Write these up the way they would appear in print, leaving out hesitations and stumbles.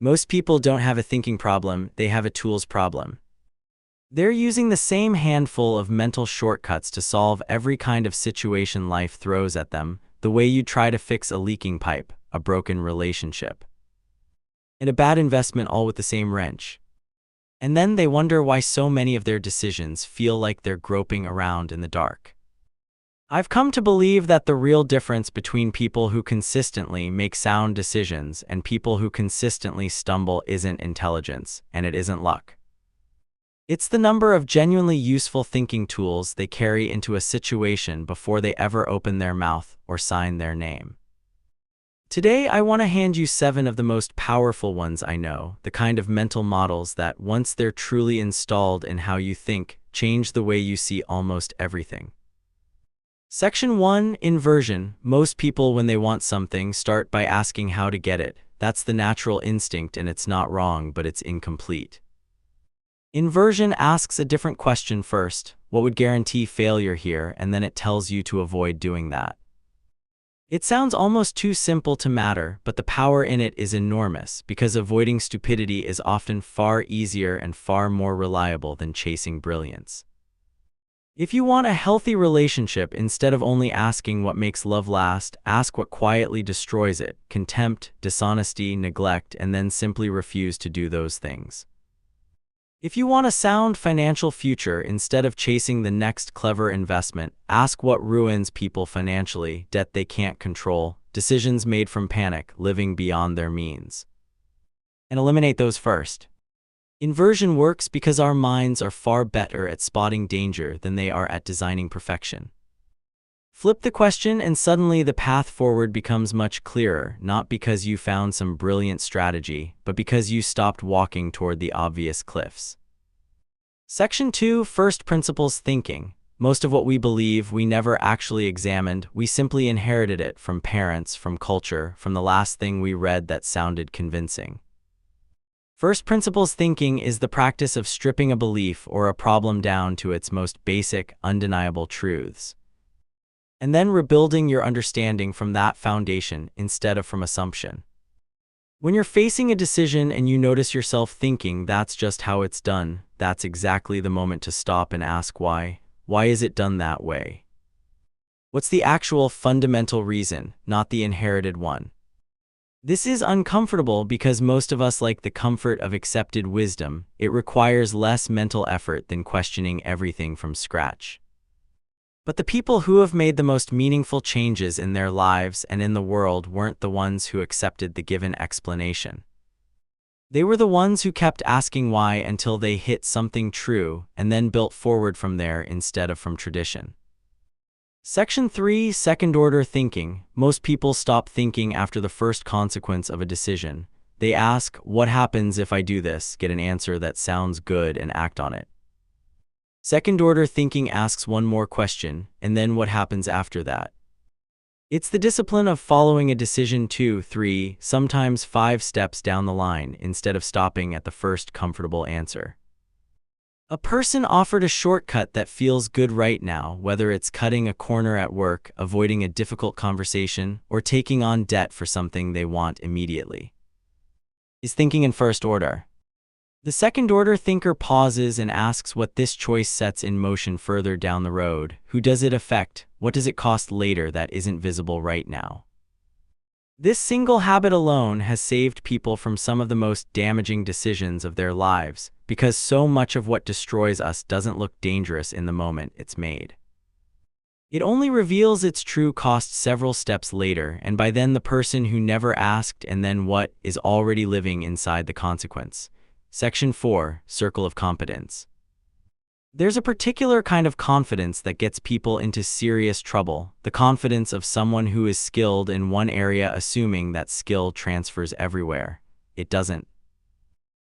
Most people don't have a thinking problem, they have a tools problem. They're using the same handful of mental shortcuts to solve every kind of situation life throws at them, the way you try to fix a leaking pipe, a broken relationship, and a bad investment, all with the same wrench. And then they wonder why so many of their decisions feel like they're groping around in the dark. I've come to believe that the real difference between people who consistently make sound decisions and people who consistently stumble isn't intelligence, and it isn't luck. It's the number of genuinely useful thinking tools they carry into a situation before they ever open their mouth or sign their name. Today, I want to hand you 7 of the most powerful ones I know, the kind of mental models that, once they're truly installed in how you think, change the way you see almost everything. Section 1, Inversion. Most people, when they want something, start by asking how to get it. That's the natural instinct, and it's not wrong, but it's incomplete. Inversion asks a different question first. What would guarantee failure here? And then it tells you to avoid doing that. It sounds almost too simple to matter, but the power in it is enormous, because avoiding stupidity is often far easier and far more reliable than chasing brilliance. If you want a healthy relationship, instead of only asking what makes love last, ask what quietly destroys it: contempt, dishonesty, neglect, and then simply refuse to do those things. If you want a sound financial future, instead of chasing the next clever investment, ask what ruins people financially: debt they can't control, decisions made from panic, living beyond their means. And eliminate those first. Inversion works because our minds are far better at spotting danger than they are at designing perfection. Flip the question and suddenly the path forward becomes much clearer, not because you found some brilliant strategy, but because you stopped walking toward the obvious cliffs. Section 2, First Principles Thinking. Most of what we believe we never actually examined. We simply inherited it from parents, from culture, from the last thing we read that sounded convincing. First principles thinking is the practice of stripping a belief or a problem down to its most basic, undeniable truths, and then rebuilding your understanding from that foundation instead of from assumption. When you're facing a decision and you notice yourself thinking, "That's just how it's done," that's exactly the moment to stop and ask why. Why is it done that way? What's the actual fundamental reason, not the inherited one? This is uncomfortable because most of us like the comfort of accepted wisdom. It requires less mental effort than questioning everything from scratch. But the people who have made the most meaningful changes in their lives and in the world weren't the ones who accepted the given explanation. They were the ones who kept asking why until they hit something true and then built forward from there instead of from tradition. Section 3, Second-Order Thinking. Most people stop thinking after the first consequence of a decision. They ask, "What happens if I do this?" Get an answer that sounds good and act on it. Second-order thinking asks one more question, and then what happens after that? It's the discipline of following a decision 2, 3, sometimes 5 steps down the line instead of stopping at the first comfortable answer. A person offered a shortcut that feels good right now, whether it's cutting a corner at work, avoiding a difficult conversation, or taking on debt for something they want immediately. Is thinking in first order. The second-order thinker pauses and asks what this choice sets in motion further down the road. Who does it affect? What does it cost later that isn't visible right now? This single habit alone has saved people from some of the most damaging decisions of their lives, because so much of what destroys us doesn't look dangerous in the moment it's made. It only reveals its true cost several steps later, and by then the person who never asked "and then what" is already living inside the consequence. Section 4, Circle of Competence. There's a particular kind of confidence that gets people into serious trouble, the confidence of someone who is skilled in one area assuming that skill transfers everywhere. It doesn't.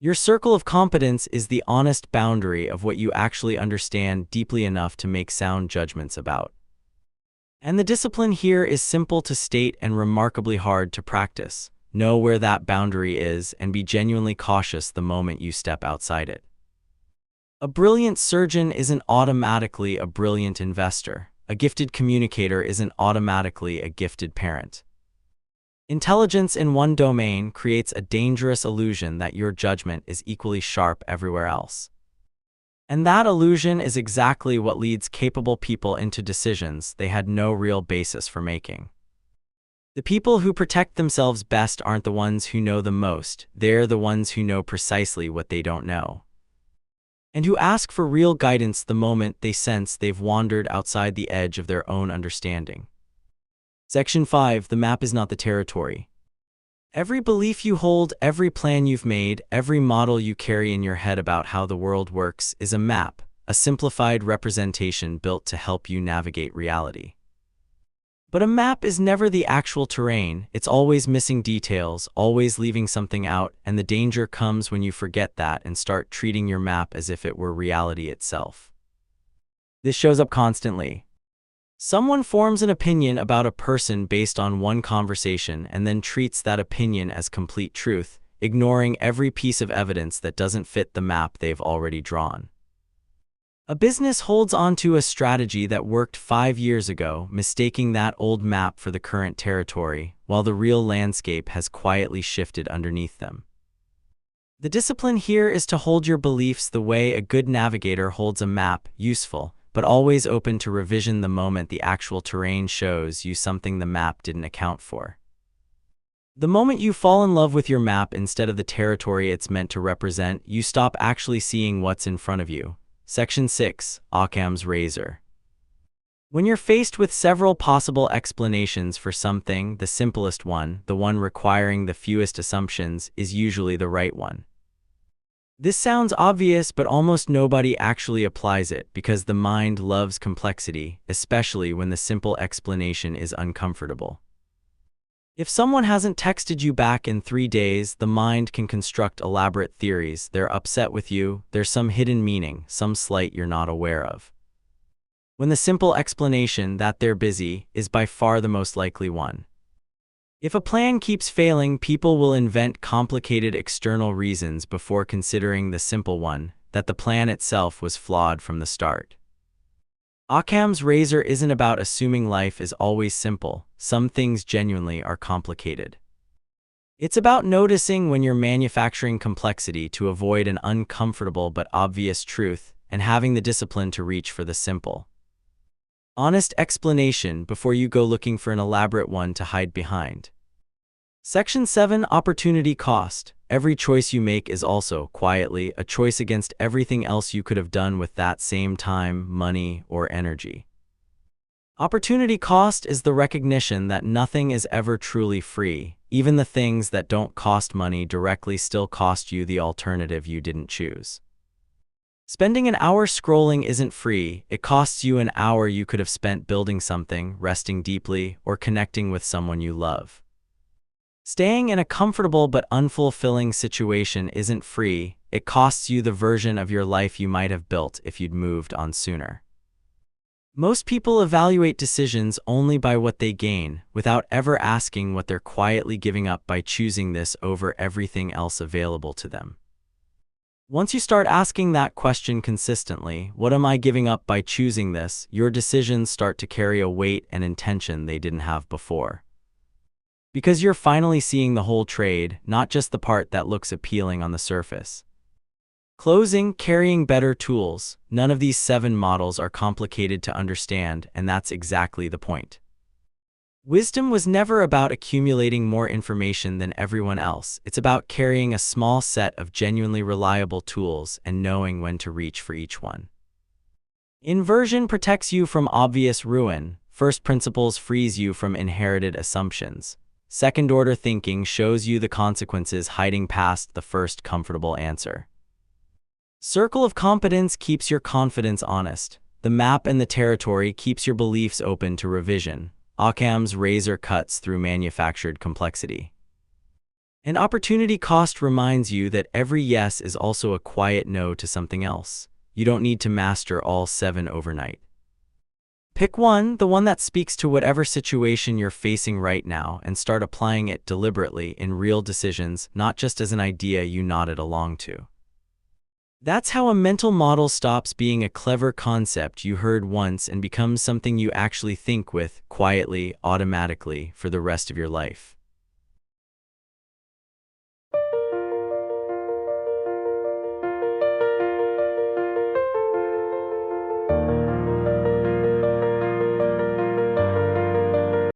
Your circle of competence is the honest boundary of what you actually understand deeply enough to make sound judgments about. And the discipline here is simple to state and remarkably hard to practice. Know where that boundary is and be genuinely cautious the moment you step outside it. A brilliant surgeon isn't automatically a brilliant investor. A gifted communicator isn't automatically a gifted parent. Intelligence in one domain creates a dangerous illusion that your judgment is equally sharp everywhere else. And that illusion is exactly what leads capable people into decisions they had no real basis for making. The people who protect themselves best aren't the ones who know the most, they're the ones who know precisely what they don't know. And who ask for real guidance the moment they sense they've wandered outside the edge of their own understanding. Section 5. The map is not the territory. Every belief you hold, every plan you've made, every model you carry in your head about how the world works is a map, a simplified representation built to help you navigate reality. But a map is never the actual terrain, it's always missing details, always leaving something out, and the danger comes when you forget that and start treating your map as if it were reality itself. This shows up constantly. Someone forms an opinion about a person based on one conversation and then treats that opinion as complete truth, ignoring every piece of evidence that doesn't fit the map they've already drawn. A business holds onto a strategy that worked 5 years ago, mistaking that old map for the current territory, while the real landscape has quietly shifted underneath them. The discipline here is to hold your beliefs the way a good navigator holds a map, useful, but always open to revision the moment the actual terrain shows you something the map didn't account for. The moment you fall in love with your map instead of the territory it's meant to represent, you stop actually seeing what's in front of you. Section 6. Occam's razor. When you're faced with several possible explanations for something, the simplest one, the one requiring the fewest assumptions, is usually the right one. This sounds obvious, but almost nobody actually applies it because the mind loves complexity, especially when the simple explanation is uncomfortable. If someone hasn't texted you back in 3 days, the mind can construct elaborate theories. They're upset with you, there's some hidden meaning, some slight you're not aware of. When the simple explanation that they're busy is by far the most likely one. If a plan keeps failing, people will invent complicated external reasons before considering the simple one, that the plan itself was flawed from the start. Occam's razor isn't about assuming life is always simple. Some things genuinely are complicated. It's about noticing when you're manufacturing complexity to avoid an uncomfortable but obvious truth, and having the discipline to reach for the simple, honest explanation before you go looking for an elaborate one to hide behind. Section 7. Opportunity cost. Every choice you make is also, quietly, a choice against everything else you could have done with that same time, money, or energy. Opportunity cost is the recognition that nothing is ever truly free. Even the things that don't cost money directly still cost you the alternative you didn't choose. Spending an hour scrolling isn't free. It costs you an hour you could have spent building something, resting deeply, or connecting with someone you love. Staying in a comfortable but unfulfilling situation isn't free. It costs you the version of your life you might have built if you'd moved on sooner. Most people evaluate decisions only by what they gain, without ever asking what they're quietly giving up by choosing this over everything else available to them. Once you start asking that question consistently, what am I giving up by choosing this, your decisions start to carry a weight and intention they didn't have before. Because you're finally seeing the whole trade, not just the part that looks appealing on the surface. Closing. Carrying better tools. None of these 7 models are complicated to understand, and that's exactly the point. Wisdom was never about accumulating more information than everyone else. It's about carrying a small set of genuinely reliable tools and knowing when to reach for each one. Inversion protects you from obvious ruin. First principles frees you from inherited assumptions. Second-order thinking shows you the consequences hiding past the first comfortable answer. Circle of competence keeps your confidence honest. The map and the territory keeps your beliefs open to revision. Occam's razor cuts through manufactured complexity. And opportunity cost reminds you that every yes is also a quiet no to something else. You don't need to master all 7 overnight. Pick one, the one that speaks to whatever situation you're facing right now, and start applying it deliberately in real decisions, not just as an idea you nodded along to. That's how a mental model stops being a clever concept you heard once and becomes something you actually think with, quietly, automatically, for the rest of your life.